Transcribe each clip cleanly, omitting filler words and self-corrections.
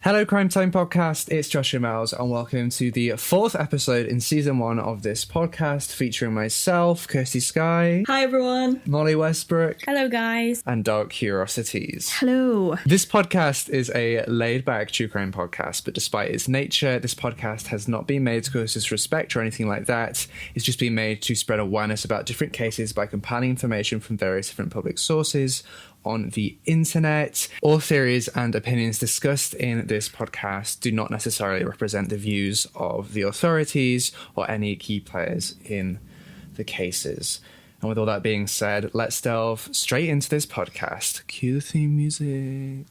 Hello, Crime Time Podcast. It's Joshua Miles, and welcome to the fourth episode in season 1 of this podcast, featuring myself, Kirsty Skye. Hi, everyone. Molly Westbrook. Hello, guys. And Dark Curiosities. Hello. This podcast is a laid-back true crime podcast, but despite its nature, this podcast has not been made to cause disrespect or anything like that. It's just been made to spread awareness about different cases by compiling information from various different public sources on the internet. All theories and opinions discussed in this podcast do not necessarily represent the views of the authorities or any key players in the cases. And with all that being said, let's delve straight into this podcast. Cue the theme music.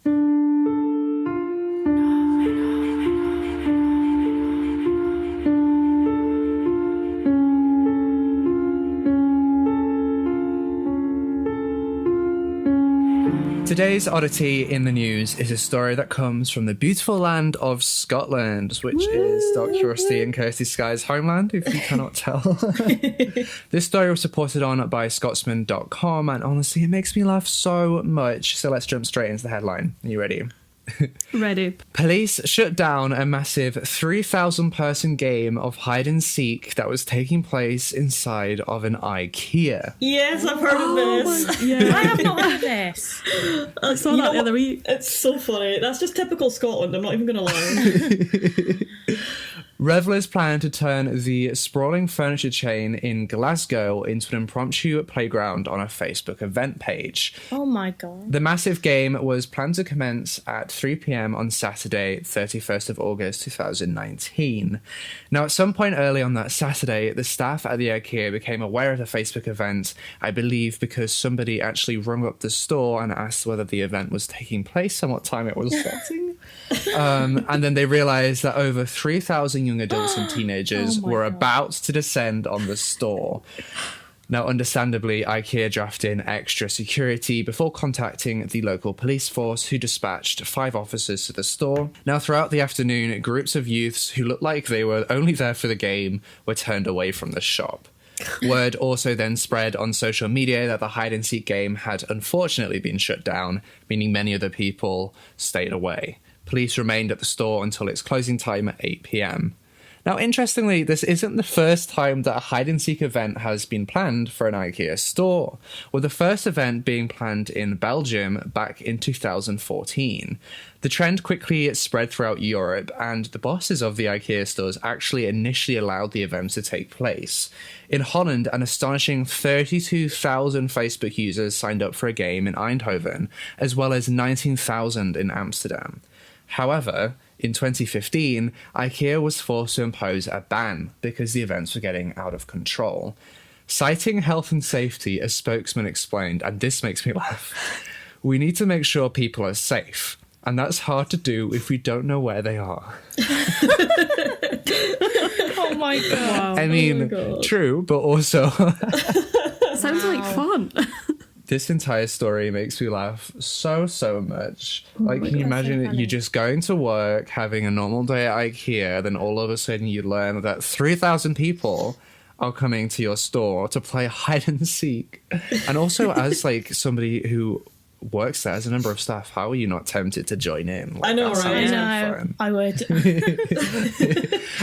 Today's oddity in the news is a story that comes from the beautiful land of Scotland, which is Dark Curiosity and Kirsty Skye's homeland, if you cannot tell. This story was reported on by Scotsman.com, and honestly, it makes me laugh so much. So let's jump straight into the headline. Are you ready? Ready. Police shut down a massive 3,000-person game of hide and seek that was taking place inside of an Ikea. Yes, I've heard of this. Yeah. I have not heard of this. I saw that the other week. It's so funny. That's just typical Scotland, I'm not even going to lie. Revellers plan to turn the sprawling furniture chain in Glasgow into an impromptu playground on a Facebook event page. Oh my god. The massive game was planned to commence at 3 p.m. on Saturday, 31st of August 2019. Now, at some point early on that Saturday, the staff at the Ikea became aware of the Facebook event, I believe because somebody actually rung up the store and asked whether the event was taking place and what time it was starting. And then they realised that over 3,000 young adults and teenagers were about to descend on the store. Now, understandably, IKEA drafted in extra security before contacting the local police force, who dispatched 5 officers to the store. Now, throughout the afternoon, groups of youths who looked like they were only there for the game were turned away from the shop. Word also then spread on social media that the hide-and-seek game had unfortunately been shut down, meaning many other people stayed away. Police remained at the store until its closing time at 8 p.m. Now, interestingly, this isn't the first time that a hide-and-seek event has been planned for an IKEA store, with the first event being planned in Belgium back in 2014. The trend quickly spread throughout Europe, and the bosses of the IKEA stores actually initially allowed the event to take place. In Holland, an astonishing 32,000 Facebook users signed up for a game in Eindhoven, as well as 19,000 in Amsterdam. However, in 2015, IKEA was forced to impose a ban because the events were getting out of control. Citing health and safety, a spokesman explained, and this makes me laugh, "We need to make sure people are safe, and that's hard to do if we don't know where they are." Oh my god. I mean, true, but also... Sounds like fun. This entire story makes me laugh so much. Like, can you imagine you just going to work, having a normal day at IKEA, then all of a sudden you learn that 3,000 people are coming to your store to play hide and seek. And also, as like somebody who works there as a member of staff, how are you not tempted to join in? Like, I know, right? I know. I would.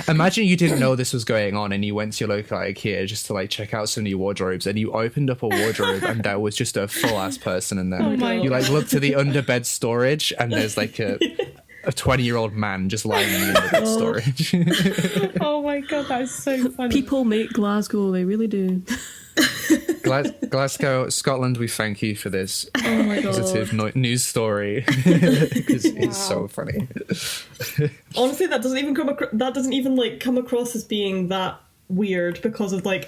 Imagine you didn't know this was going on and you went to your local IKEA just to like check out some new wardrobes, and you opened up a wardrobe and there was just a full-ass person in there. You like look to the underbed storage and there's like a 20-year-old man just lying in the underbed storage. Oh my god, that's so funny. People make Glasgow, they really do. Glasgow, Scotland, we thank you for this positive news story, because it's so funny. Honestly, that doesn't even come across as being that weird, because of like,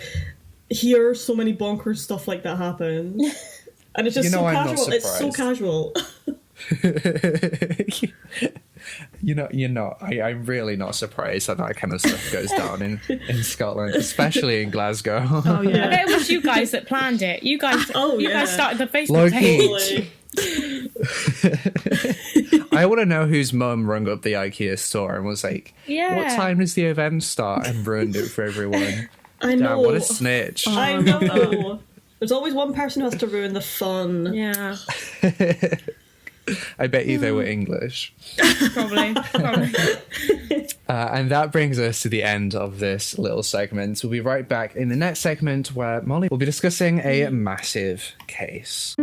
here so many bonkers stuff like that happen, and it's just so casual. It's so casual. I'm really not surprised that kind of stuff goes down in Scotland, especially in Glasgow. Oh yeah, I bet it was you guys that planned it. You guys started the Facebook page. I want to know whose mum rung up the IKEA store and was like, "What time does the event start?" and ruined it for everyone. I know. Damn, what a snitch. I know. There's always one person who has to ruin the fun. Yeah. I bet you they were English. Probably. And that brings us to the end of this little segment. We'll be right back in the next segment where Molly will be discussing a massive case.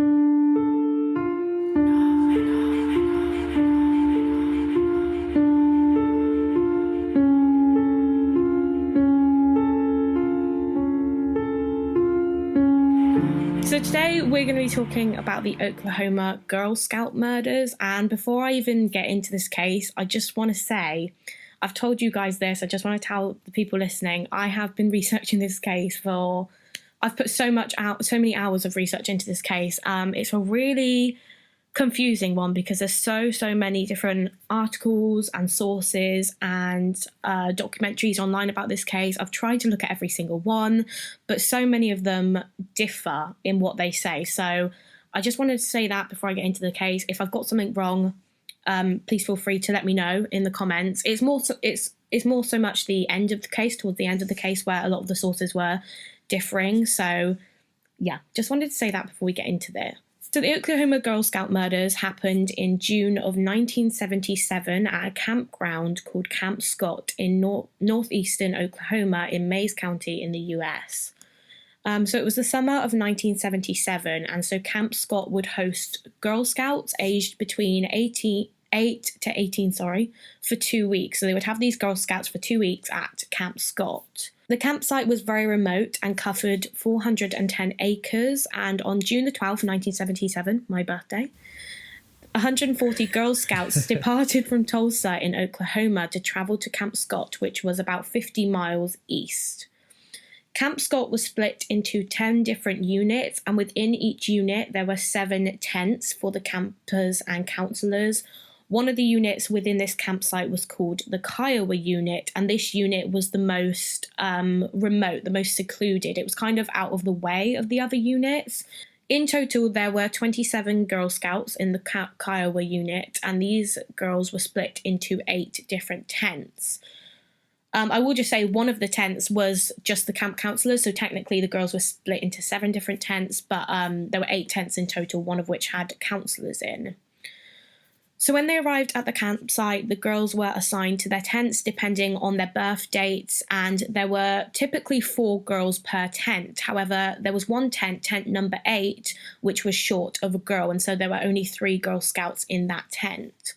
So today we're going to be talking about the Oklahoma Girl Scout murders. And before I even get into this case, I just want to say, I've told you guys this, I just want to tell the people listening, I have been researching this case I've put so many hours of research into this case. It's a really confusing one because there's so many different articles and sources and documentaries online about this case. I've tried to look at every single one, but so many of them differ in what they say. So I just wanted to say that before I get into the case. If I've got something wrong, please feel free to let me know in the comments. It's more so much the end of the case, towards the end of the case, where a lot of the sources were differing. So yeah, just wanted to say that before we get into this. So the Oklahoma Girl Scout murders happened in June of 1977 at a campground called Camp Scott in northeastern Oklahoma in Mayes County in the US. So it was the summer of 1977, and so Camp Scott would host Girl Scouts aged between 8 to 18, for 2 weeks. So they would have these Girl Scouts for 2 weeks at Camp Scott. The campsite was very remote and covered 410 acres, and on June the 12th, 1977, my birthday, 140 Girl Scouts departed from Tulsa in Oklahoma to travel to Camp Scott, which was about 50 miles east. Camp Scott was split into 10 different units, and within each unit there were 7 tents for the campers and counselors. One of the units within this campsite was called the Kiowa unit, and this unit was the most remote, the most secluded. It was kind of out of the way of the other units. In total, there were 27 Girl Scouts in the Kiowa unit, and these girls were split into 8 different tents. I will just say one of the tents was just the camp counselors, so technically the girls were split into 7 different tents, but there were 8 tents in total, one of which had counselors in. So when they arrived at the campsite, the girls were assigned to their tents depending on their birth dates, and there were typically 4 girls per tent. However, there was one tent number 8, which was short of a girl, and so there were only 3 Girl Scouts in that tent.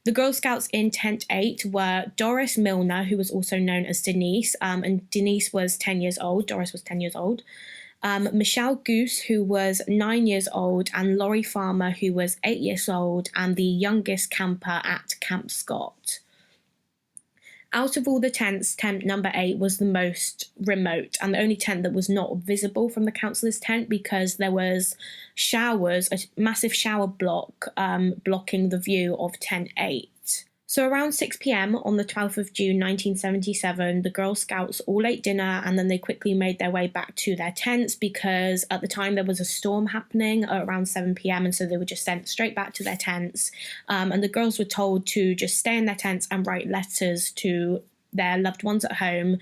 The Girl Scouts in Tent 8 were Doris Milner, who was also known as Denise, and Denise was 10 years old. Doris was 10 years old. Michelle Goose, who was 9 years old, and Lori Farmer, who was 8 years old, and the youngest camper at Camp Scott. Out of all the tents, tent number 8 was the most remote, and the only tent that was not visible from the counselor's tent because there was showers, a massive shower block blocking the view of tent 8. So around 6 p.m. on the 12th of June 1977, the Girl Scouts all ate dinner and then they quickly made their way back to their tents because at the time there was a storm happening at around 7 p.m. and so they were just sent straight back to their tents. And the girls were told to just stay in their tents and write letters to their loved ones at home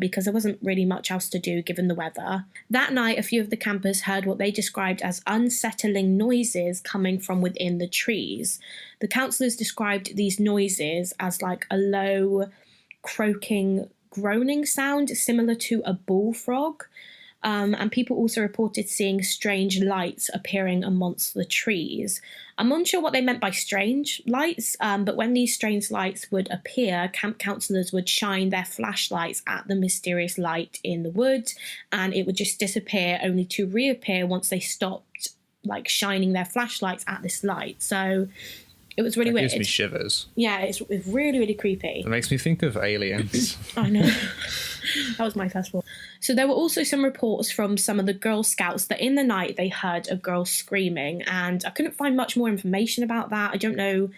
because there wasn't really much else to do given the weather. That night, a few of the campers heard what they described as unsettling noises coming from within the trees. The counsellors described these noises as like a low, croaking, groaning sound similar to a bullfrog. And people also reported seeing strange lights appearing amongst the trees. I'm unsure what they meant by strange lights, but when these strange lights would appear, camp counselors would shine their flashlights at the mysterious light in the woods, and it would just disappear, only to reappear once they stopped like shining their flashlights at this light. So it was really weird. It gives me shivers. Yeah, it's really, really creepy. It makes me think of aliens. I know. That was my first one. So there were also some reports from some of the Girl Scouts that in the night they heard a girl screaming, and I couldn't find much more information about that. I don't know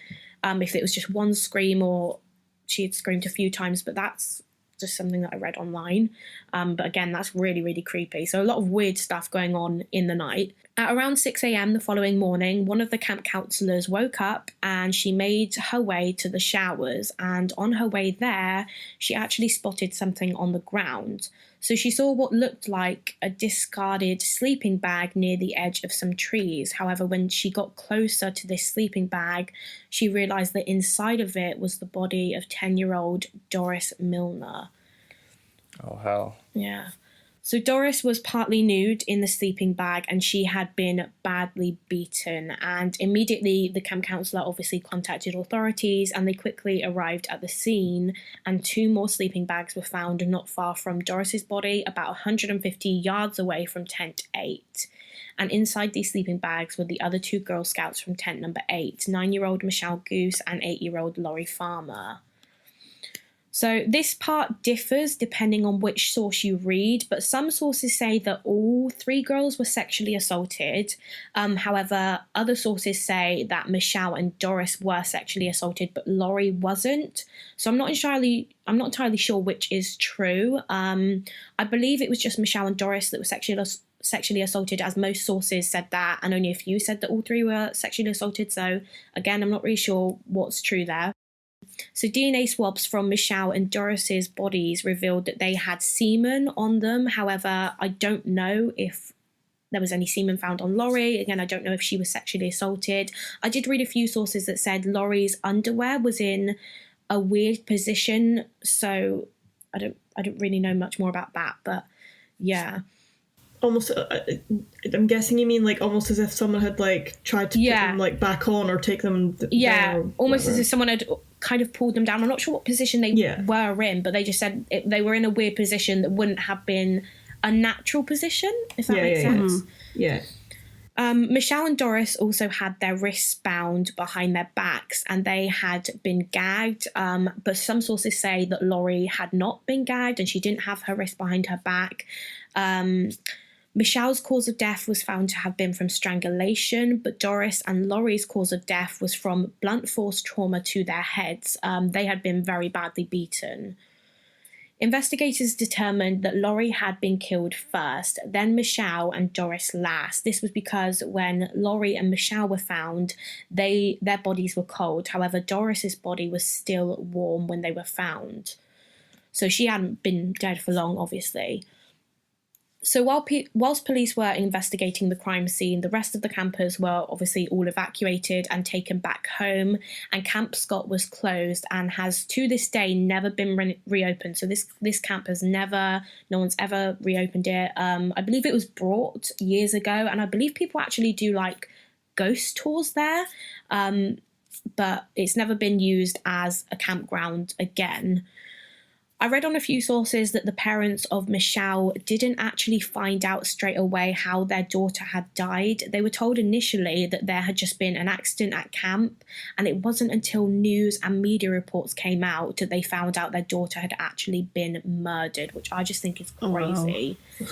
if it was just one scream or she had screamed a few times, but that's just something that I read online. But again, that's really, really creepy. So a lot of weird stuff going on in the night. At around 6 a.m. the following morning, one of the camp counsellors woke up and she made her way to the showers. And on her way there, she actually spotted something on the ground. So she saw what looked like a discarded sleeping bag near the edge of some trees. However, when she got closer to this sleeping bag, she realised that inside of it was the body of 10-year-old Doris Milner. Oh, hell. Yeah. So Doris was partly nude in the sleeping bag and she had been badly beaten. And immediately the camp counsellor obviously contacted authorities and they quickly arrived at the scene. And 2 more sleeping bags were found not far from Doris's body, about 150 yards away from tent 8. And inside these sleeping bags were the other 2 Girl Scouts from tent number 8, 9-year-old Michelle Goose and 8-year-old Laurie Farmer. So this part differs depending on which source you read, but some sources say that all 3 girls were sexually assaulted. However, other sources say that Michelle and Doris were sexually assaulted, but Laurie wasn't. So I'm not entirely sure which is true. I believe it was just Michelle and Doris that were sexually assaulted, as most sources said that, and only a few said that all 3 were sexually assaulted. So again, I'm not really sure what's true there. So DNA swabs from Michelle and Doris's bodies revealed that they had semen on them. However, I don't know if there was any semen found on Laurie. Again, I don't know if she was sexually assaulted. I did read a few sources that said Laurie's underwear was in a weird position. So I don't really know much more about that, but yeah. Almost, I'm guessing you mean like almost as if someone had like tried to put them like back on or take them down, almost as if someone had kind of pulled them down. I'm not sure what position they were in, but they just said they were in a weird position that wouldn't have been a natural position, if that makes sense. Yeah. Michelle and Doris also had their wrists bound behind their backs and they had been gagged, but some sources say that Laurie had not been gagged and she didn't have her wrist behind her back. Michelle's cause of death was found to have been from strangulation, but Doris and Laurie's cause of death was from blunt force trauma to their heads. They had been very badly beaten. Investigators determined that Laurie had been killed first, then Michelle and Doris last. This was because when Laurie and Michelle were found, their bodies were cold. However, Doris's body was still warm when they were found. So she hadn't been dead for long, obviously. So whilst police were investigating the crime scene, the rest of the campers were obviously all evacuated and taken back home, and Camp Scott was closed and has to this day never been reopened. So this camp has no one's ever reopened it. I believe it was brought years ago, and I believe people actually do like ghost tours there, but it's never been used as a campground again. I read on a few sources that the parents of Michelle didn't actually find out straight away how their daughter had died. They were told initially that there had just been an accident at camp, and it wasn't until news and media reports came out that they found out their daughter had actually been murdered, which I just think is crazy. Oh, wow.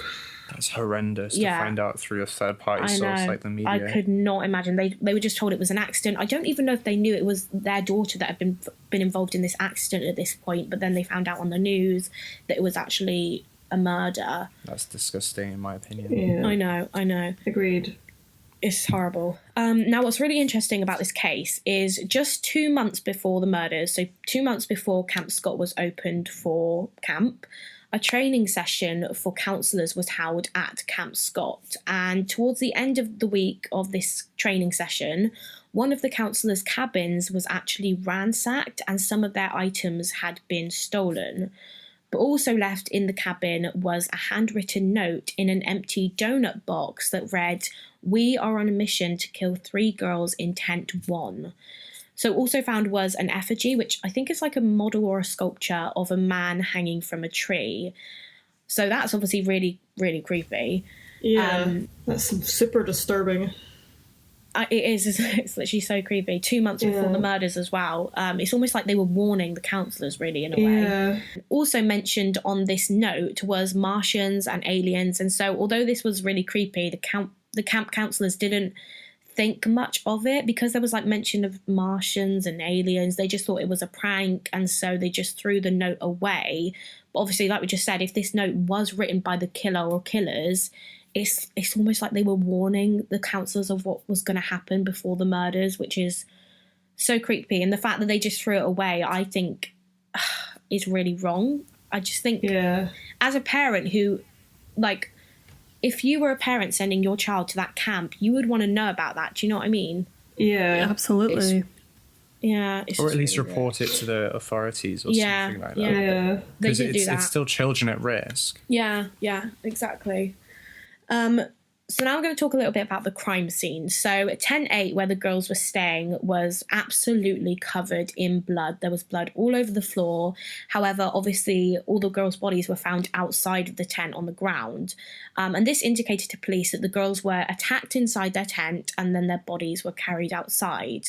That's horrendous to find out through a third-party source like the media. I could not imagine. They were just told it was an accident. I don't even know if they knew it was their daughter that had been involved in this accident at this point, but then they found out on the news that it was actually a murder. That's disgusting, in my opinion. Yeah. I know. Agreed. It's horrible. Now, what's really interesting about this case is just 2 months before the murders, so 2 months before Camp Scott was opened for camp, a training session for counsellors was held at Camp Scott. And towards the end of the week of this training session, one of the counsellors' cabins was actually ransacked and some of their items had been stolen. But also left in the cabin was a handwritten note in an empty donut box that read, "We are on a mission to kill 3 girls in tent 1. So also found was an effigy, which I think is like a model or a sculpture of a man hanging from a tree. So that's obviously really, really creepy. Yeah, that's super disturbing. It is. It's literally so creepy. 2 months before the murders as well. It's almost like they were warning the counsellors, really, in a way. Yeah. Also mentioned on this note was Martians and aliens. And so although this was really creepy, the camp counsellors didn't think much of it because there was like mention of Martians and aliens. They just thought it was a prank, and so they just threw the note away. But obviously, like we just said, if this note was written by the killer or killers, it's almost like they were warning the counsellors of what was going to happen before the murders, which is so creepy. And the fact that they just threw it away, I think, is really wrong. I just think, as a parent who, like, if you were a parent sending your child to that camp, you would want to know about that. Do you know what I mean? Yeah, absolutely. It's or at least really report it to the authorities or something like that. Yeah, because they did do that. It's still children at risk. Yeah, exactly. So now I'm going to talk a little bit about the crime scene. So Tent 8, where the girls were staying, was absolutely covered in blood. There was blood all over the floor. However, obviously, all the girls' bodies were found outside of the tent on the ground. And this indicated to police that the girls were attacked inside their tent and then their bodies were carried outside.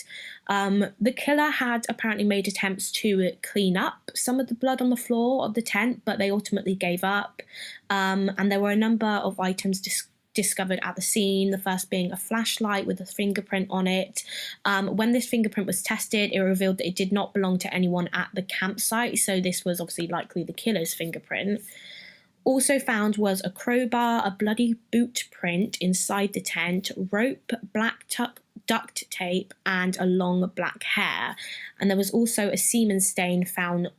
The killer had apparently made attempts to clean up some of the blood on the floor of the tent, but they ultimately gave up. And there were a number of items discovered at the scene, the first being a flashlight with a fingerprint on it. When this fingerprint was tested, it revealed that it did not belong to anyone at the campsite, so this was obviously likely the killer's fingerprint. Also found was a crowbar, a bloody boot print inside the tent, rope, black duct tape, and a long black hair. And there was also a semen stain found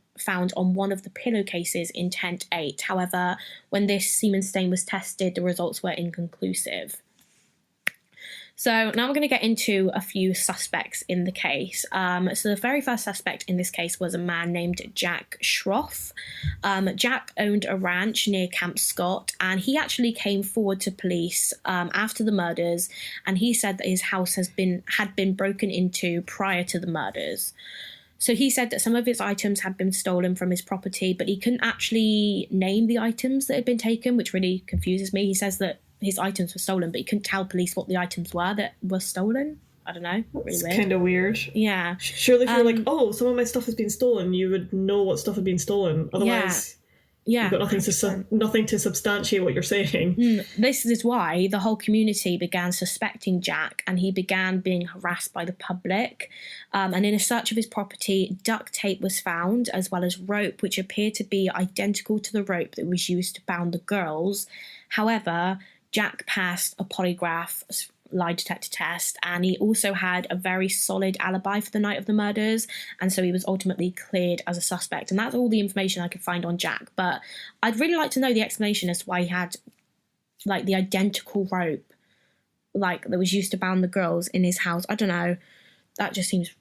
on one of the pillowcases in Tent 8. However, when this semen stain was tested, the results were inconclusive. So now we're going to get into a few suspects in the case. So the very first suspect in this case was a man named Jack Schroff. Jack owned a ranch near Camp Scott, and he actually came forward to police after the murders, and he said that his house had been broken into prior to the murders. So he said that some of his items had been stolen from his property, but he couldn't actually name the items that had been taken, which really confuses me. He says that his items were stolen, but he couldn't tell police what the items were that were stolen. I don't know. Really weird. Kind of weird. Yeah. Surely if you're like, oh, some of my stuff has been stolen, you would know what stuff had been stolen. Otherwise, you've got nothing to substantiate what you're saying. This is why the whole community began suspecting Jack, and he began being harassed by the public. And in a search of his property, duct tape was found, as well as rope, which appeared to be identical to the rope that was used to bound the girls. However, Jack passed a polygraph lie detector test, and he also had a very solid alibi for the night of the murders, and so he was ultimately cleared as a suspect. And that's all the information I could find on Jack, but I'd really like to know the explanation as to why he had like the identical rope like that was used to bound the girls in his house. I don't know, that just seems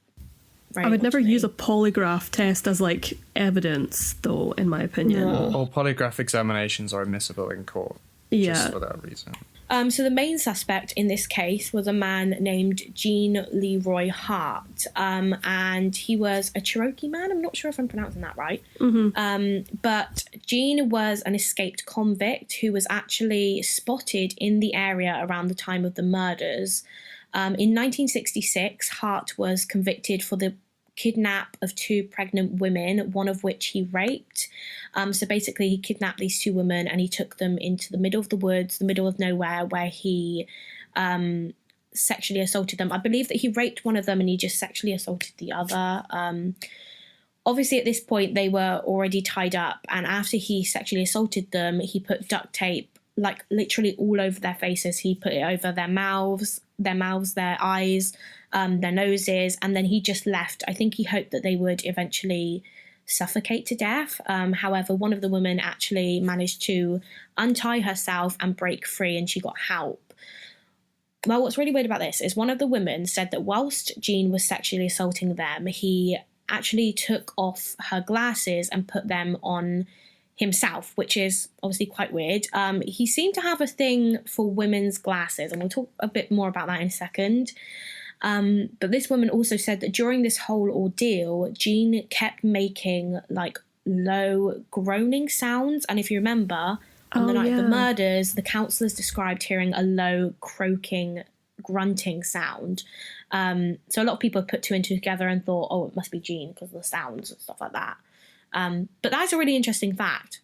very I would never use a polygraph test as like evidence though, in my opinion. All polygraph examinations are admissible in court just for that reason. So the main suspect in this case was a man named Gene Leroy Hart, and he was a Cherokee man. I'm not sure if I'm pronouncing that right. But Gene was an escaped convict who was actually spotted in the area around the time of the murders. In 1966, Hart was convicted for the kidnap of 2 pregnant women, one of which he raped. So basically he kidnapped these 2 women and he took them into the middle of the woods, the middle of nowhere, where he sexually assaulted them. I believe that he raped one of them and he just sexually assaulted the other. Obviously at this point they were already tied up, and after he sexually assaulted them, he put duct tape like literally all over their faces. He put it over their mouths, their eyes, their noses, and then he just left. I think he hoped that they would eventually suffocate to death. However, one of the women actually managed to untie herself and break free, and she got help. Well, what's really weird about this is one of the women said that whilst Gene was sexually assaulting them, he actually took off her glasses and put them on himself, which is obviously quite weird. He seemed to have a thing for women's glasses, and we'll talk a bit more about that in a second. But this woman also said that during this whole ordeal, Gene kept making like low groaning sounds. And if you remember, on the night of the murders, the counsellors described hearing a low croaking, grunting sound. So a lot of people put 2 and 2 together and thought, oh, it must be Gene because of the sounds and stuff like that. But that's a really interesting fact,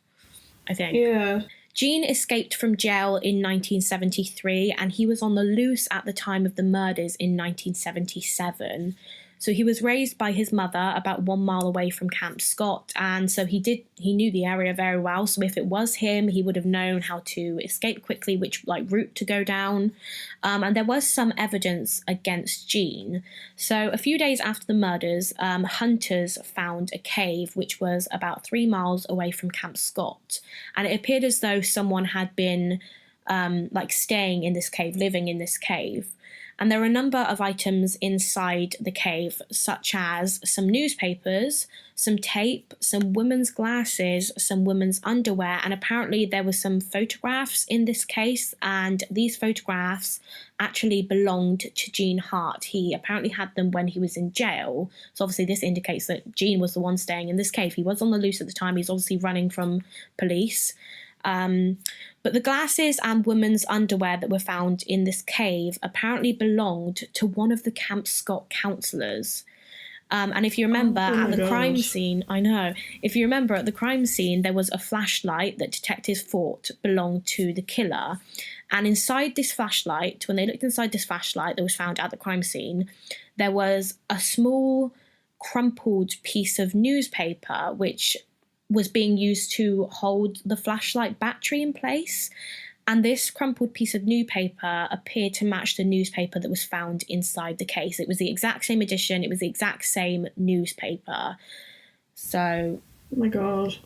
I think. Yeah. Gene escaped from jail in 1973, and he was on the loose at the time of the murders in 1977. So he was raised by his mother about 1 mile away from Camp Scott, and so he knew the area very well. So if it was him, he would have known how to escape quickly, which route to go down. And there was some evidence against Jean. So a few days after the murders, hunters found a cave which was about 3 miles away from Camp Scott, and it appeared as though someone had been staying in this cave, living in this cave. And there were a number of items inside the cave, such as some newspapers, some tape, some women's glasses, some women's underwear, and apparently there were some photographs in this case, and these photographs actually belonged to Jean Hart. He apparently had them when he was in jail, so obviously this indicates that Jean was the one staying in this cave. He was on the loose at the time, he's obviously running from police. But the glasses and women's underwear that were found in this cave apparently belonged to one of the Camp Scott counsellors. And if you remember at the crime scene, if you remember at the crime scene, there was a flashlight that detectives thought belonged to the killer. And inside this flashlight, when they looked inside this flashlight that was found at the crime scene, there was a small crumpled piece of newspaper which was being used to hold the flashlight battery in place. And this crumpled piece of newspaper appeared to match the newspaper that was found inside the case. It was the exact same edition. It was the exact same newspaper. So... Oh my God.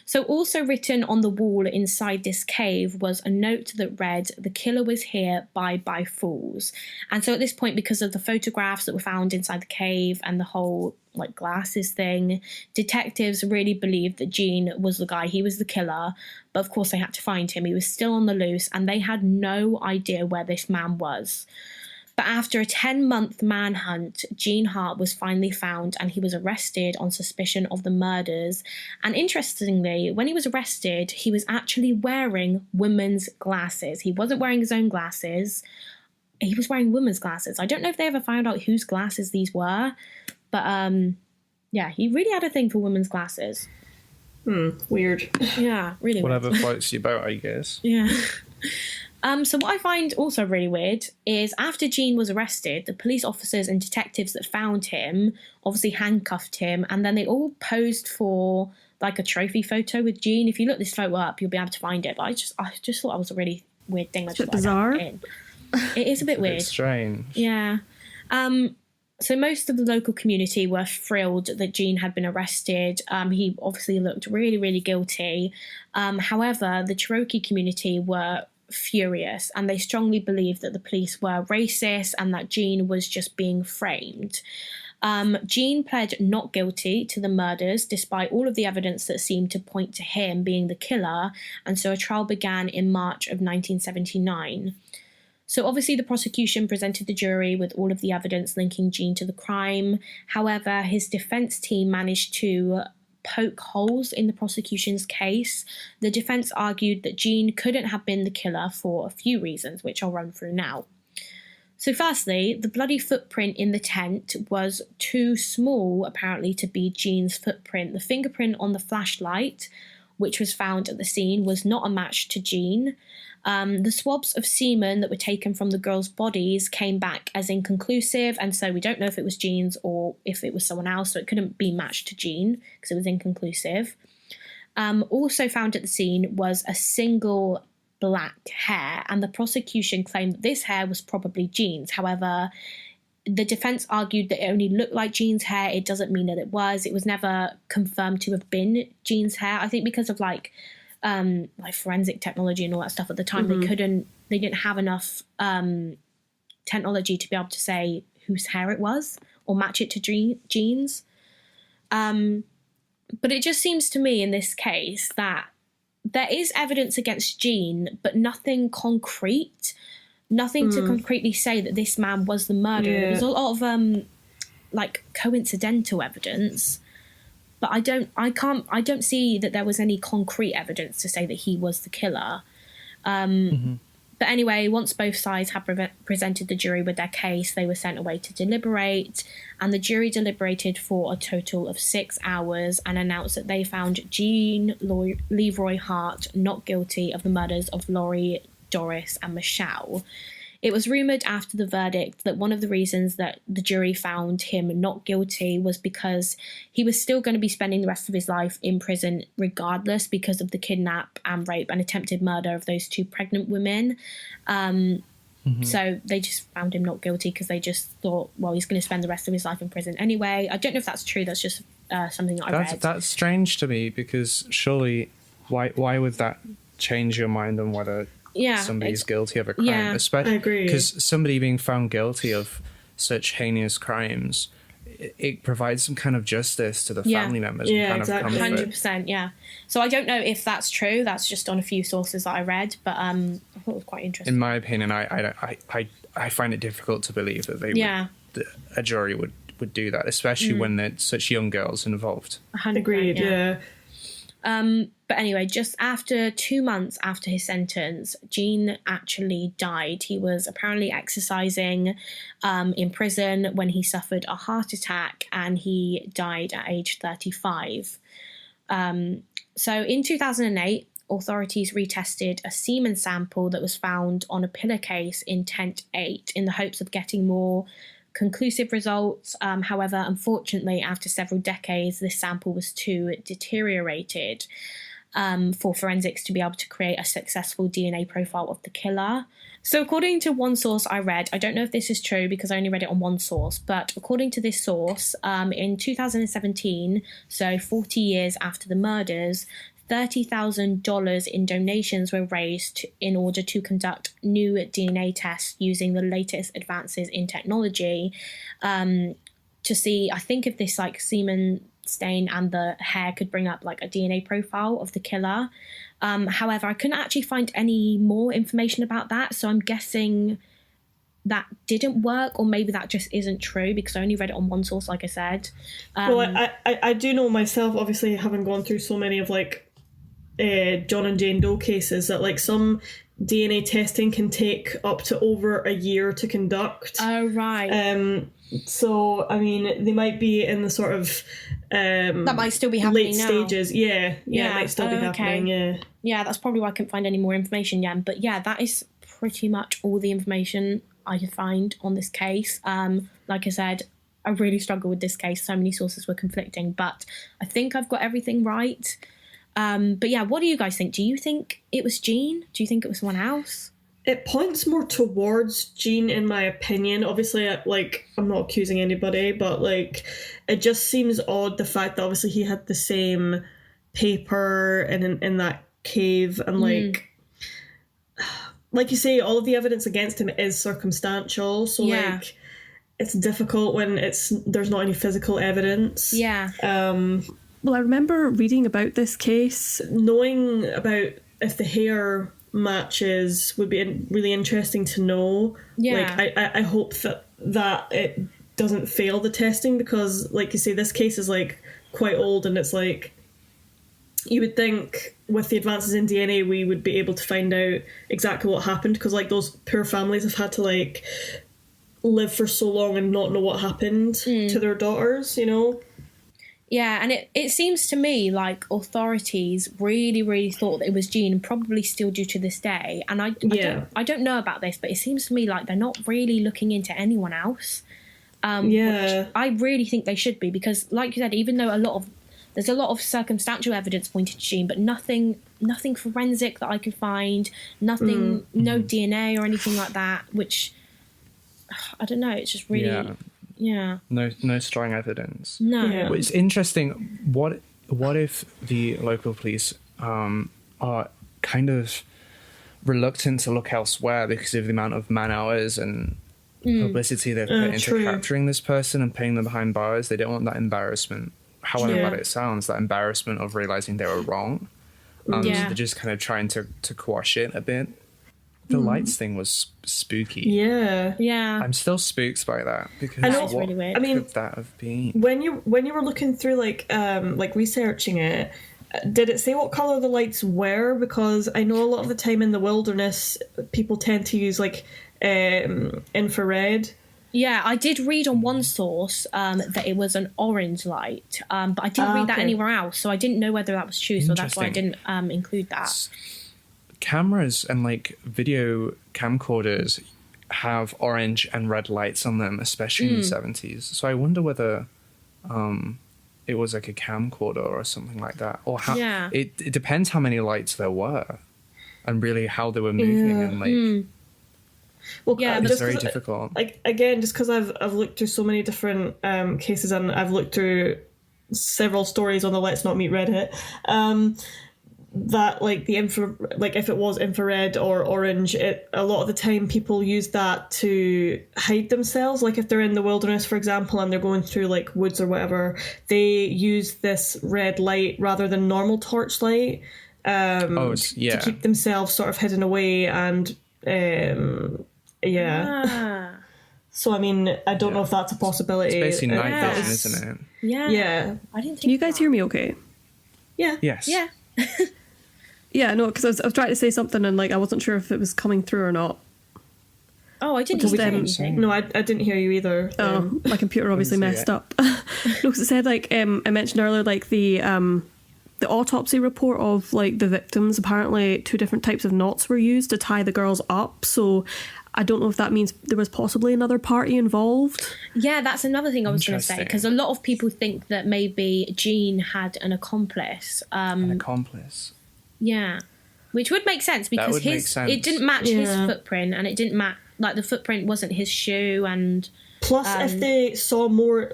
So also written on the wall inside this cave was a note that read, "The killer was here, bye fools." And so at this point, because of the photographs that were found inside the cave and the whole glasses thing, detectives really believed that Jean was the guy. He was the killer. But of course they had to find him. He was still on the loose and they had no idea where this man was. But after a 10-month manhunt, Jean Hart was finally found and he was arrested on suspicion of the murders. And interestingly, when he was arrested, he was actually wearing women's glasses. He wasn't wearing his own glasses. He was wearing women's glasses. I don't know if they ever found out whose glasses these were, but yeah, he really had a thing for women's glasses. Weird. Yeah, really weird. Whatever floats your boat, I guess. Yeah. So what I find also really weird is after Jean was arrested, the police officers and detectives that found him obviously handcuffed him, and then they all posed for a trophy photo with Jean. If you look this photo up, you'll be able to find it. But I just thought that was a really weird thing. It's a bit bizarre. It is a bit weird. It's strange. Yeah. So most of the local community were thrilled that Jean had been arrested. He obviously looked really, really guilty. However, the Cherokee community were furious and they strongly believed that the police were racist and that Jean was just being framed. Jean pled not guilty to the murders despite all of the evidence that seemed to point to him being the killer, and so a trial began in March of 1979. So obviously the prosecution presented the jury with all of the evidence linking Jean to the crime. However, his defense team managed to poke holes in the prosecution's case. The defense argued that Jean couldn't have been the killer for a few reasons, which I'll run through now. So firstly, the bloody footprint in the tent was too small, apparently, to be Jean's footprint. The fingerprint on the flashlight, which was found at the scene, was not a match to Jean. The swabs of semen that were taken from the girls' bodies came back as inconclusive, and so we don't know if it was Jean's or if it was someone else, so it couldn't be matched to Jean because it was inconclusive. Also found at the scene was a single black hair, and the prosecution claimed that this hair was probably Jean's. However, the defense argued that it only looked like Jean's hair. It doesn't mean that it was. It was never confirmed to have been Jean's hair. I think because of forensic technology and all that stuff at the time, they didn't have enough technology to be able to say whose hair it was or match it to Jean's. But it just seems to me in this case that there is evidence against Jean, but nothing concrete, nothing to concretely say that this man was the murderer. Yeah. There's a lot of coincidental evidence, but I don't see that there was any concrete evidence to say that he was the killer. But anyway, once both sides had presented the jury with their case, they were sent away to deliberate, and the jury deliberated for a total of 6 hours and announced that they found Jean Leroy Hart not guilty of the murders of Laurie, Doris and Michelle. It was rumoured after the verdict that one of the reasons that the jury found him not guilty was because he was still going to be spending the rest of his life in prison regardless because of the kidnap and rape and attempted murder of those 2 pregnant women. So they just found him not guilty because they just thought, well, he's going to spend the rest of his life in prison anyway. I don't know if that's true. That's just something that I read. That's strange to me because surely why would that change your mind on whether somebody's guilty of a crime? Yeah, especially, I agree. Because somebody being found guilty of such heinous crimes, it provides some kind of justice to the family members. Yeah, and kind exactly. of 100%, yeah. So I don't know if that's true. That's just on a few sources that I read, but I thought it was quite interesting. In my opinion, I find it difficult to believe that a jury would do that, especially when they're such young girls involved. 100%, Agreed, yeah. But anyway, just after 2 months after his sentence, Gene actually died. He was apparently exercising in prison when he suffered a heart attack, and he died at age 35. So in 2008, authorities retested a semen sample that was found on a pillowcase in Tent 8 in the hopes of getting more conclusive results. However, unfortunately, after several decades, this sample was too deteriorated for forensics to be able to create a successful DNA profile of the killer. So according to one source I read, I don't know if this is true because I only read it on one source, but according to this source, in 2017, so 40 years after the murders, $30,000 in donations were raised in order to conduct new DNA tests using the latest advances in technology to see, I think, if this like semen stain and the hair could bring up like a DNA profile of the killer. However, I couldn't actually find any more information about that, so I'm guessing that didn't work, or maybe that just isn't true because I only read it on one source, like I said. Well, I do know myself, obviously, having gone through so many of like John and Jane Doe cases, that like some DNA testing can take up to over a year to conduct. Oh, right. So, I mean, they might be in the sort of that might still be happening late now. Stages. Yeah, it might still be happening, yeah. Yeah, that's probably why I couldn't find any more information yet. But yeah, that is pretty much all the information I could find on this case. Like I said, I really struggled with this case. So many sources were conflicting, but I think I've got everything right. But yeah, what do you guys think? Do you think it was Gene? Do you think it was someone else? It points more towards Gene, in my opinion. Obviously, like, I'm not accusing anybody, but like, it just seems odd the fact that obviously he had the same paper in that cave, and like you say, all of the evidence against him is circumstantial. So like, it's difficult when there's not any physical evidence. Yeah. Well, I remember reading about this case. Knowing about if the hair matches would be really interesting to know. Yeah. Like, I hope that it doesn't fail the testing, because, like you say, this case is like quite old, and it's like, you would think with the advances in DNA we would be able to find out exactly what happened, because like those poor families have had to like live for so long and not know what happened to their daughters, you know? Yeah, and it seems to me like authorities really, really thought that it was Gene, and probably still do to this day. And I don't know about this, but it seems to me like they're not really looking into anyone else. Which I really think they should be, because like you said, even though there's a lot of circumstantial evidence pointing to Gene, but nothing forensic that I could find, nothing, no DNA or anything like that, which, I don't know, it's just really... Yeah. No strong evidence. No. Yeah. But it's interesting. What if the local police are kind of reluctant to look elsewhere because of the amount of man hours and publicity they've put into capturing this person and putting them behind bars? They don't want that embarrassment. However bad it sounds, that embarrassment of realizing they were wrong. So they're just kind of trying to quash it a bit. The lights thing was spooky. Yeah. I'm still spooked by that, because I know, it's really weird. I mean, could that have been? When you were looking through like researching it, did it say what colour the lights were? Because I know a lot of the time in the wilderness, people tend to use like infrared. Yeah, I did read on one source that it was an orange light, but I didn't read that anywhere else, so I didn't know whether that was true, so that's why I didn't include that. Cameras and like video camcorders have orange and red lights on them, especially in the 70s. So I wonder whether it was like a camcorder or something like that, or how. Yeah. It depends how many lights there were, and really how they were moving, and like. Well, yeah, it's just very 'cause, difficult. Like, again, just because I've looked through so many different cases, and I've looked through several stories on the Let's Not Meet Reddit, that like if it was infrared or orange, a lot of the time people use that to hide themselves. Like if they're in the wilderness, for example, and they're going through like woods or whatever, they use this red light rather than normal torchlight to keep themselves sort of hidden away. And so I mean, I don't know if that's a possibility. It's basically night vision, isn't it? Yeah. I didn't think. Can you guys hear me okay? Yeah. Yes. Yeah. Yeah, no, because I was trying to say something and like I wasn't sure if it was coming through or not. Oh, I didn't hear anything. No, I didn't hear you either. Oh, my computer obviously messed up. No, because it said like I mentioned earlier, like the autopsy report of like the victims. Apparently, 2 different types of knots were used to tie the girls up. So I don't know if that means there was possibly another party involved. Yeah, that's another thing I was going to say, because a lot of people think that maybe Jean had an accomplice. An accomplice. Yeah, which would make sense because it didn't match his footprint, and it didn't match, like the footprint wasn't his shoe, and plus if they saw more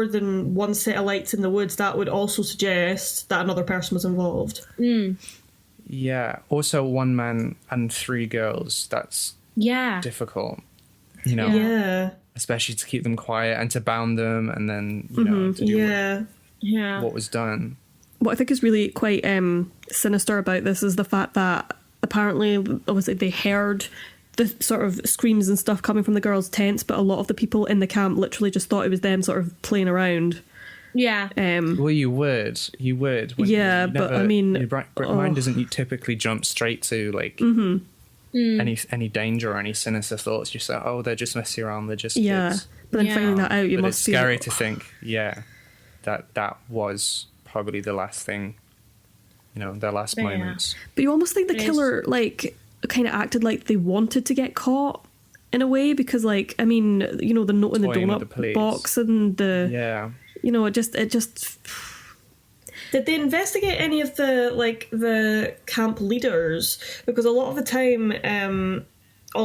than one set of lights in the woods, that would also suggest that another person was involved. Yeah. Also, 1 man and 3 girls. That's difficult. You know. Yeah. Especially to keep them quiet and to bound them, and then you know to do what was done. What I think is really quite sinister about this is the fact that apparently, obviously, they heard the sort of screams and stuff coming from the girls' tents, but a lot of the people in the camp literally just thought it was them sort of playing around. Yeah. Well, you would. Yeah, but I mean, your mind doesn't typically jump straight to like any danger or any sinister thoughts. You say, "Oh, they're just messing around. They're just kids." But then finding that out, but it's scary to think. Yeah, that was probably the last thing. You know, their last moments. But you almost think the killer like kind of acted like they wanted to get caught in a way, because like I mean, you know, the note in the donut box and the you know, it just Did they investigate any of the camp leaders? Because a lot of the time,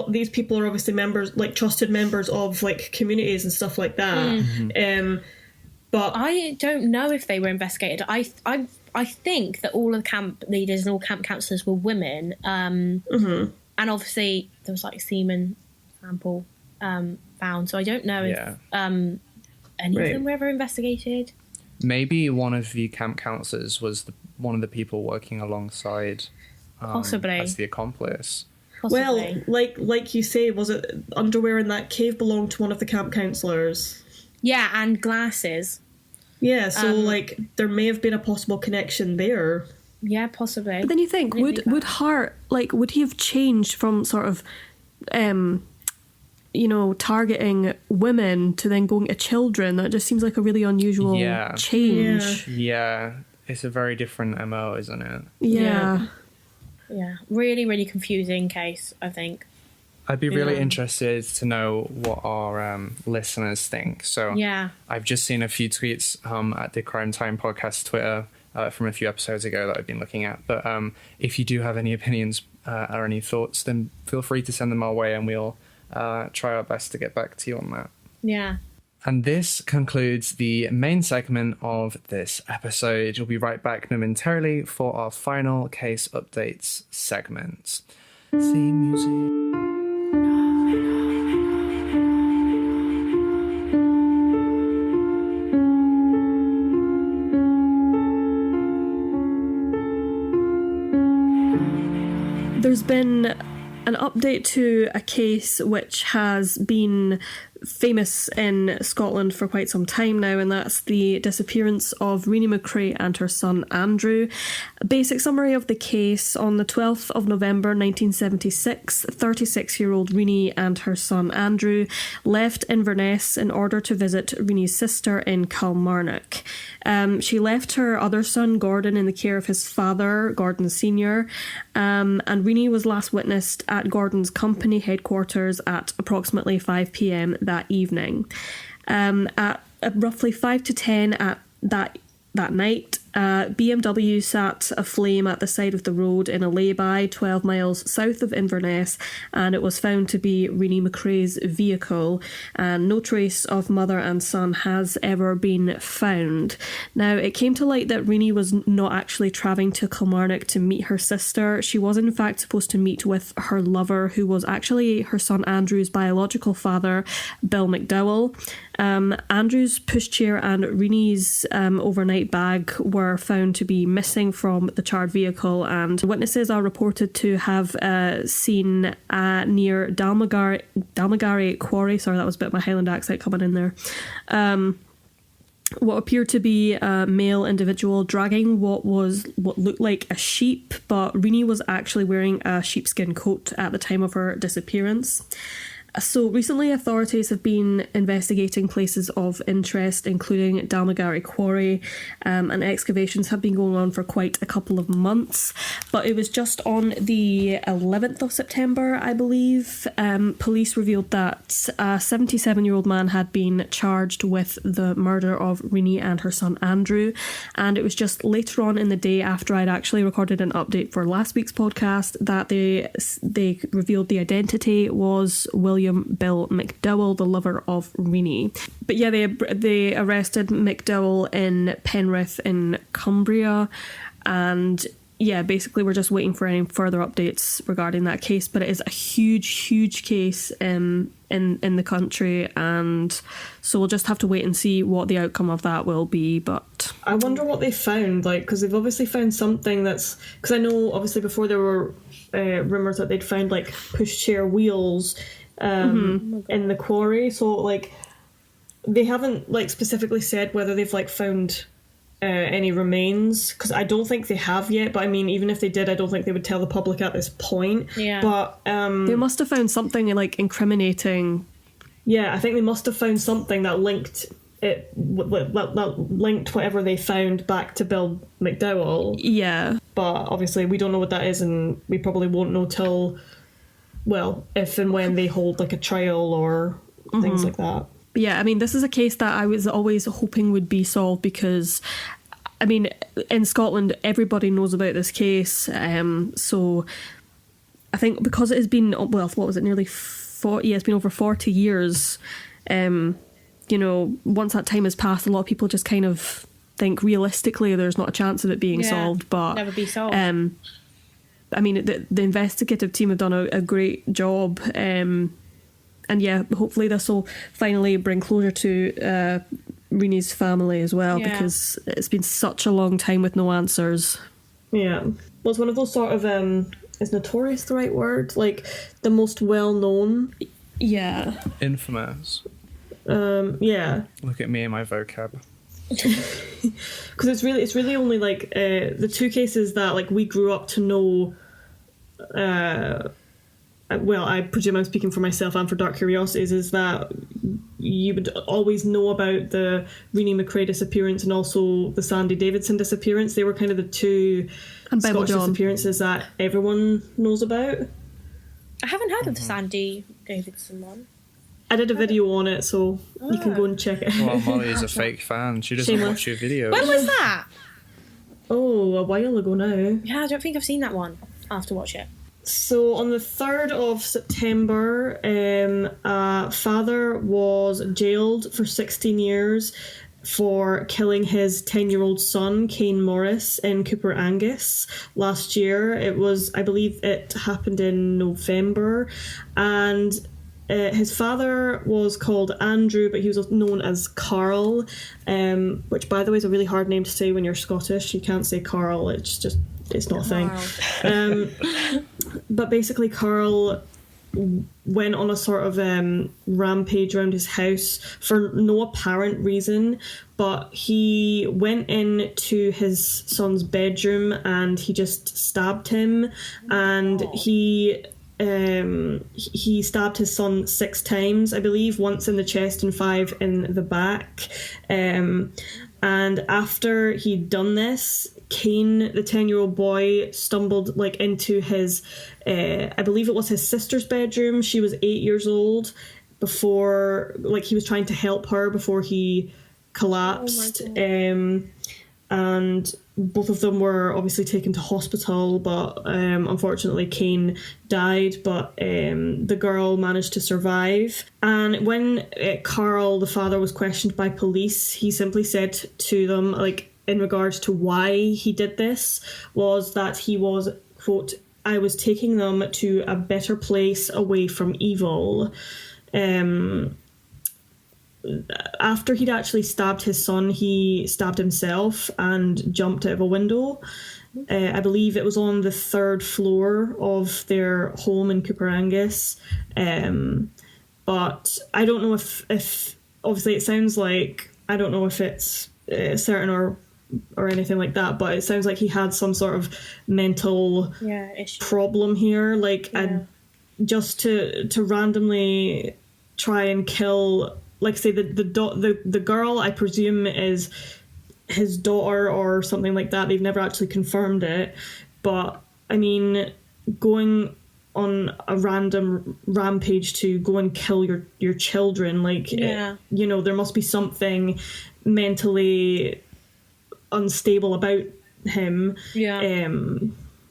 these people are obviously members, like trusted members of like communities and stuff like that. But I don't know if they were investigated. I think that all of the camp leaders and all camp counsellors were women. And obviously there was like a semen sample found. So I don't know if any of them were ever investigated. Maybe one of the camp counselors was one of the people working alongside possibly as the accomplice. Possibly. Well, like you say, was it underwear in that cave belonged to one of the camp counselors? Yeah, and glasses. Yeah, so like there may have been a possible connection there. Yeah, possibly. But then you think, would Hart, like, would he have changed from sort of, you know, targeting women to then going to children? That just seems like a really unusual change. Yeah, it's a very different MO, isn't it? Yeah. Yeah, really, really confusing case, I think. I'd be really interested to know what our listeners think. So I've just seen a few tweets at the Crime Time podcast Twitter from a few episodes ago that I've been looking at. But if you do have any opinions or any thoughts, then feel free to send them our way, and we'll try our best to get back to you on that. Yeah. And this concludes the main segment of this episode. We'll be right back momentarily for our final case updates segment. Theme music. There's been an update to a case which has been famous in Scotland for quite some time now, and that's the disappearance of Rini MacRae and her son Andrew. A basic summary of the case: on the 12th of November 1976, 36-year-old Rini and her son Andrew left Inverness in order to visit Rini's sister in Kilmarnock. She left her other son, Gordon, in the care of his father, Gordon Sr., and Rini was last witnessed at Gordon's company headquarters at approximately 5 p.m. that evening. At roughly 5 to 10 at that night, BMW sat aflame at the side of the road in a lay-by 12 miles south of Inverness, and it was found to be Rini MacRae's vehicle, and no trace of mother and son has ever been found. Now, it came to light that Rini was not actually travelling to Kilmarnock to meet her sister. She was in fact supposed to meet with her lover, who was actually her son Andrew's biological father, Bill McDowell. Andrew's pushchair and Rini's overnight bag were found to be missing from the charred vehicle, and witnesses are reported to have seen near Dalmagary Quarry, sorry, that was a bit of my Highland accent coming in there, what appeared to be a male individual dragging what looked like a sheep, but Rini was actually wearing a sheepskin coat at the time of her disappearance. So recently authorities have been investigating places of interest, including Dalmagary Quarry, and excavations have been going on for quite a couple of months. But it was just on the 11th of September, I believe, police revealed that a 77-year-old man had been charged with the murder of Rini and her son Andrew. And it was just later on in the day, after I'd actually recorded an update for last week's podcast, that they revealed the identity was William Bill McDowell, the lover of Rini. But yeah, they arrested McDowell in Penrith in Cumbria, and yeah, basically we're just waiting for any further updates regarding that case. But it is a huge case in the country, and so we'll just have to wait and see what the outcome of that will be. But I wonder what they found, like, because they've obviously found something that's, because I know obviously before there were rumours that they'd found like pushchair wheels in the quarry, so like they haven't like specifically said whether they've like found any remains, because I don't think they have yet, but I mean, even if they did, I don't think they would tell the public at this point. But they must have found something like incriminating. Yeah, I think they must have found something that linked it, that linked whatever they found back to Bill McDowell. Yeah, but obviously we don't know what that is, and we probably won't know till, well, if and when they hold like a trial or things like that. Yeah, I mean, this is a case that I was always hoping would be solved, because, I mean, in Scotland, everybody knows about this case. So I think because it has been, well, what was it, nearly 40, yeah, it's been over 40 years. You know, once that time has passed, a lot of people just kind of think realistically there's not a chance of it being solved. But never be solved. I mean, the investigative team have done a great job, and yeah, hopefully this will finally bring closure to Rini's family as well, because it's been such a long time with no answers. Yeah, well, it's one of those sort of is notorious the right word? Like the most well known. Yeah. Infamous. Yeah. Look at me and my vocab. Because it's really only like the two cases that like we grew up to know. Well, I presume I'm speaking for myself and for Dark Curiosities, is that you would always know about the Rini MacRae disappearance and also the Sandy Davidson disappearance. They were kind of the two Scottish disappearances that everyone knows about. I haven't heard of the Sandy Davidson one. I did a video on it, so you can go and check it. Well, Molly is a fake fan. She doesn't watch your videos. When was that? Oh, a while ago now. Yeah, I don't think I've seen that one. I'll have to watch it. So on the 3rd of September, a father was jailed for 16 years for killing his 10-year-old son, Kane Morris, in Cooper Angus last year. It was, I believe it happened in November, and his father was called Andrew, but he was known as Carl, which, by the way, is a really hard name to say when you're Scottish. You can't say Carl, it's not a thing. But basically, Carl went on a sort of rampage around his house for no apparent reason, but he went into his son's bedroom and he just stabbed him, and he stabbed his son 6 times, I believe, once in the chest and 5 in the back. And And after he'd done this, Kane, the 10-year-old boy, stumbled like into his, I believe it was his sister's bedroom. She was 8 years old before, like, he was trying to help her before he collapsed. And both of them were obviously taken to hospital, but unfortunately Kane died, but the girl managed to survive. And when Carl, the father, was questioned by police, he simply said to them, like, in regards to why he did this, was that he was, quote, "I was taking them to a better place away from evil." After he'd actually stabbed his son, he stabbed himself and jumped out of a window. I believe it was on the 3rd floor of their home in Cooperangus. But I don't know if obviously it sounds like, I don't know if it's certain or anything like that, but it sounds like he had some sort of mental problem here. Like, just to randomly try and kill, like I say, the girl, I presume, is his daughter or something like that. They've never actually confirmed it, but I mean, going on a random rampage to go and kill your children, like, you know, there must be something mentally unstable about him.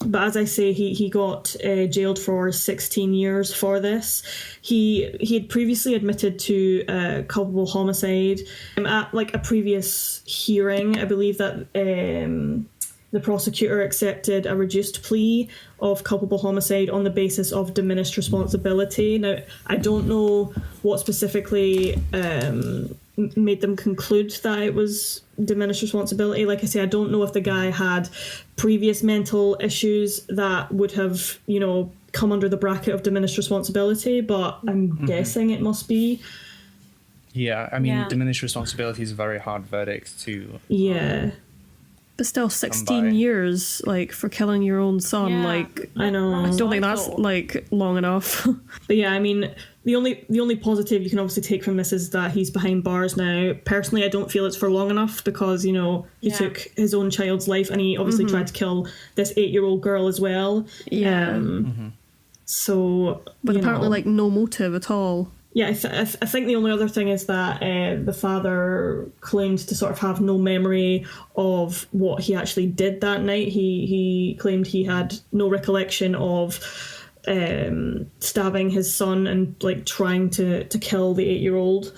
But as I say, he got jailed for 16 years for this. He had previously admitted to culpable homicide at like a previous hearing. I believe that the prosecutor accepted a reduced plea of culpable homicide on the basis of diminished responsibility. Now, I don't know what specifically made them conclude that it was diminished responsibility. Like I say, I don't know if the guy had previous mental issues that would have, you know, come under the bracket of diminished responsibility, but I'm guessing it must be. Yeah, I mean, diminished responsibility is a very hard verdict to... But still, 16 years, like, for killing your own son, like... I know. I don't think that's, like, long enough. But yeah, I mean, the only positive you can obviously take from this is that he's behind bars now. Personally, I don't feel it's for long enough because, you know, he took his own child's life and he obviously tried to kill this 8-year-old girl as well. So, but apparently, like, no motive at all. Yeah, I think the only other thing is that the father claimed to sort of have no memory of what he actually did that night. He claimed he had no recollection of stabbing his son and like trying to kill the 8-year-old.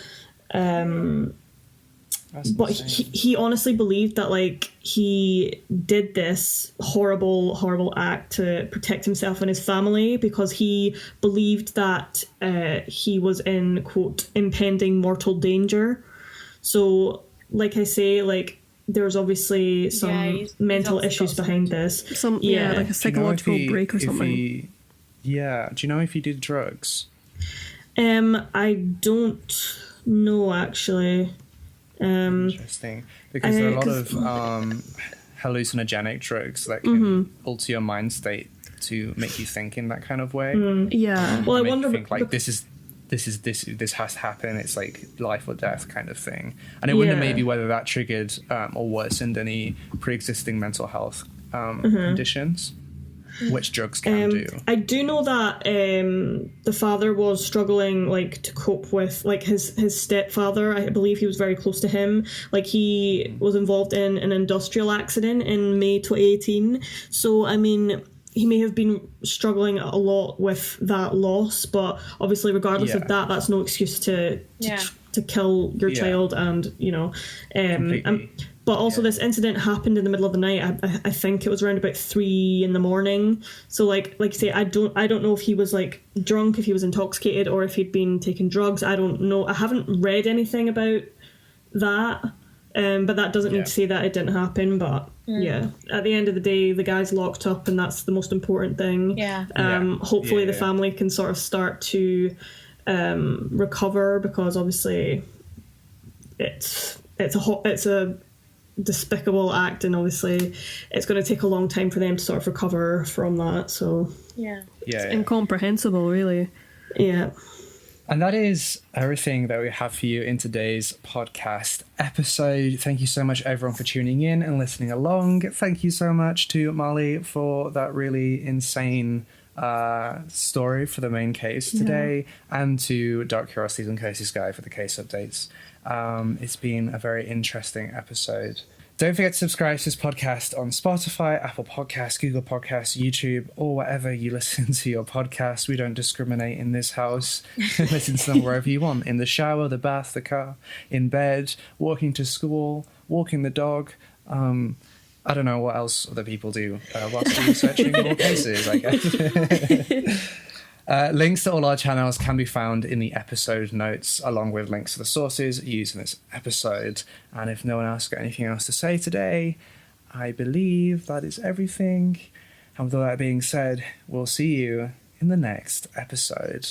But he honestly believed that like he did this horrible act to protect himself and his family because he believed that he was in, quote, impending mortal danger. So, like I say, like there's obviously some mental issues behind this. Like a psychological break or something. Do you know if he did drugs? I don't know actually. Interesting, because there are a lot of hallucinogenic drugs that can alter your mind state to make you think in that kind of way. Well, I wonder, think like this has to happen. It's like life or death kind of thing, and I wonder maybe whether that triggered or worsened any pre-existing mental health conditions. Which drugs can do. I do know that the father was struggling like to cope with like his stepfather. I believe he was very close to him. Like he was involved in an industrial accident in May 2018. So I mean, he may have been struggling a lot with that loss, but obviously regardless of that, that's no excuse to kill your child. And you know, but also this incident happened in the middle of the night. I think it was around about 3 a.m. So like you say, I don't know if he was like drunk, if he was intoxicated, or if he'd been taking drugs. I don't know. I haven't read anything about that. But that doesn't mean to say that it didn't happen. But at the end of the day, the guy's locked up, and that's the most important thing. Hopefully, the family can sort of start to recover, because obviously, it's a despicable act, and obviously, it's going to take a long time for them to sort of recover from that. So it's incomprehensible, really. And that is everything that we have for you in today's podcast episode. Thank you so much, everyone, for tuning in and listening along. Thank you so much to Molly for that really insane story for the main case today, and to Dark Curiosities and Casey's Guy for the case updates. It's been a very interesting episode. Don't forget to subscribe to this podcast on Spotify, Apple Podcasts, Google Podcasts, YouTube, or wherever you listen to your podcast. We don't discriminate in this house. Listen to them wherever you want. In the shower, the bath, the car, in bed, walking to school, walking the dog. I don't know what else other people do whilst researching more cases, I guess. Links to all our channels can be found in the episode notes, along with links to the sources used in this episode. And if no one else got anything else to say today, I believe that is everything. And with all that being said, we'll see you in the next episode.